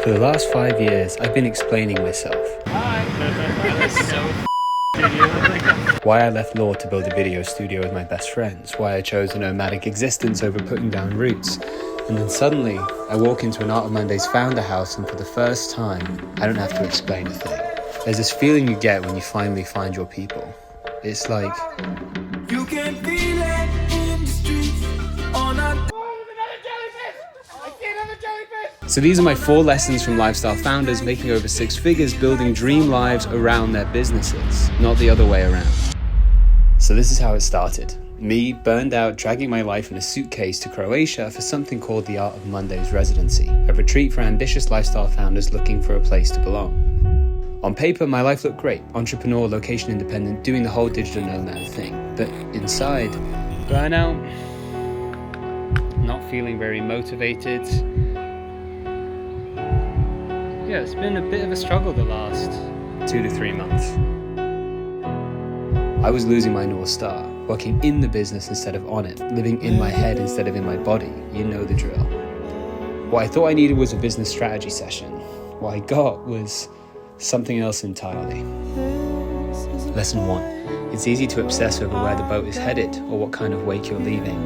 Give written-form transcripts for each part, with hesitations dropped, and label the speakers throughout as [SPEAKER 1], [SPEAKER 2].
[SPEAKER 1] For the last 5 years, I've been explaining myself.
[SPEAKER 2] Hi! That was so
[SPEAKER 1] Why I left law to build a video studio with my best friends, why I chose a nomadic existence over putting down roots. And then suddenly, I walk into an Art of Mondays founder house, and for the first time, I don't have to explain a thing. There's this feeling you get when you finally find your people. It's like...
[SPEAKER 3] You can feel it in the streets on a...
[SPEAKER 1] So these are my 4 lessons from lifestyle founders making over 6 figures, building dream lives around their businesses, not the other way around. So this is how it started. Me, burned out, dragging my life in a suitcase to Croatia for something called the Art of Mondays residency, a retreat for ambitious lifestyle founders looking for a place to belong. On paper, my life looked great. Entrepreneur, location independent, doing the whole digital nomad thing. But inside, burnout, not feeling very motivated. Yeah, it's been a bit of a struggle the last 2 to 3 months. I was losing my North Star, working in the business instead of on it, living in my head instead of in my body. You know the drill. What I thought I needed was a business strategy session. What I got was something else entirely. Lesson 1. It's easy to obsess over where the boat is headed or what kind of wake you're leaving.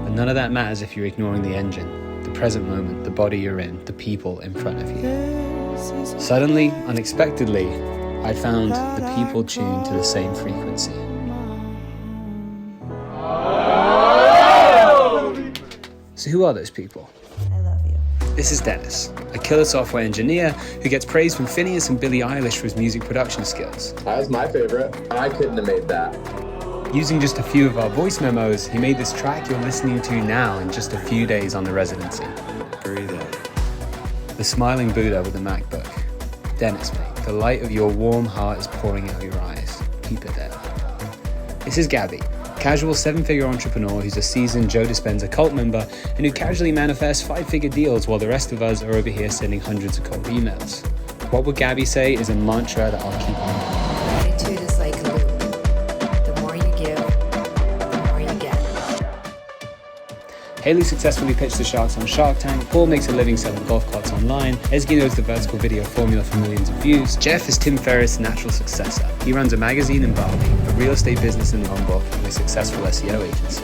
[SPEAKER 1] But none of that matters if you're ignoring the engine, the present moment, the body you're in, the people in front of you. Suddenly, unexpectedly, I found the people tuned to the same frequency. So who are those people?
[SPEAKER 4] I love you.
[SPEAKER 1] This is Dennis, a killer software engineer who gets praise from Phineas and Billie Eilish for his music production skills.
[SPEAKER 5] That was my favorite. I couldn't have made that.
[SPEAKER 1] Using just a few of our voice memos, he made this track you're listening to now in just a few days on the residency.
[SPEAKER 5] Breathe in.
[SPEAKER 1] The smiling Buddha with a MacBook. Dennis, mate, the light of your warm heart is pouring out your eyes. Keep it there. This is Gabby, casual 7-figure entrepreneur who's a seasoned Joe Dispenza cult member and who casually manifests 5-figure deals while the rest of us are over here sending hundreds of cold emails. What would Gabby say is a mantra that I'll keep on.
[SPEAKER 4] Gratitude is like a loop. The more you give, the more you get.
[SPEAKER 1] Haley successfully pitched the Sharks on Shark Tank, Paul makes a living selling golf carts online, Ezgi knows the vertical video formula for millions of views, Jeff is Tim Ferriss' natural successor. He runs a magazine in Bali, a real estate business in Lombok, and a successful SEO agency.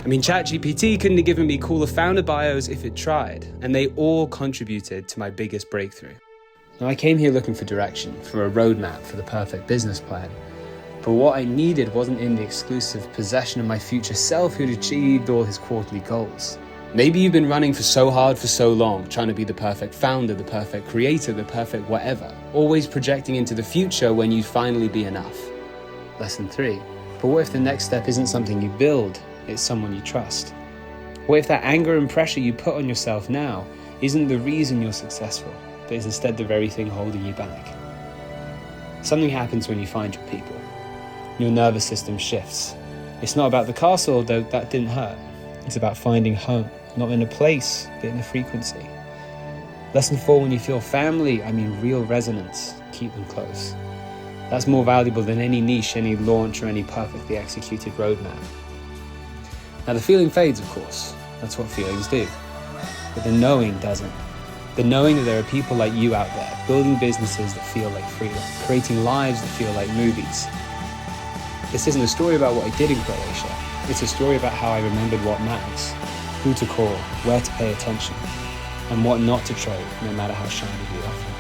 [SPEAKER 1] I mean, ChatGPT couldn't have given me cooler founder bios if it tried, and they all contributed to my biggest breakthrough. Now, I came here looking for direction, for a roadmap, for the perfect business plan. But what I needed wasn't in the exclusive possession of my future self who'd achieved all his quarterly goals. Maybe you've been running for so hard for so long, trying to be the perfect founder, the perfect creator, the perfect whatever, always projecting into the future when you'd finally be enough. Lesson 3. But what if the next step isn't something you build, it's someone you trust? What if that anger and pressure you put on yourself now isn't the reason you're successful, but is instead the very thing holding you back? Something happens when you find your people. Your nervous system shifts. It's not about the castle, though that didn't hurt. It's about finding home, not in a place, but in a frequency. Lesson 4, when you feel family, I mean real resonance, keep them close. That's more valuable than any niche, any launch, or any perfectly executed roadmap. Now the feeling fades, of course. That's what feelings do. But the knowing doesn't. The knowing that there are people like you out there, building businesses that feel like freedom, creating lives that feel like movies. This isn't a story about what I did in Croatia. It's a story about how I remembered what matters, who to call, where to pay attention, and what not to trade, no matter how shiny the offer.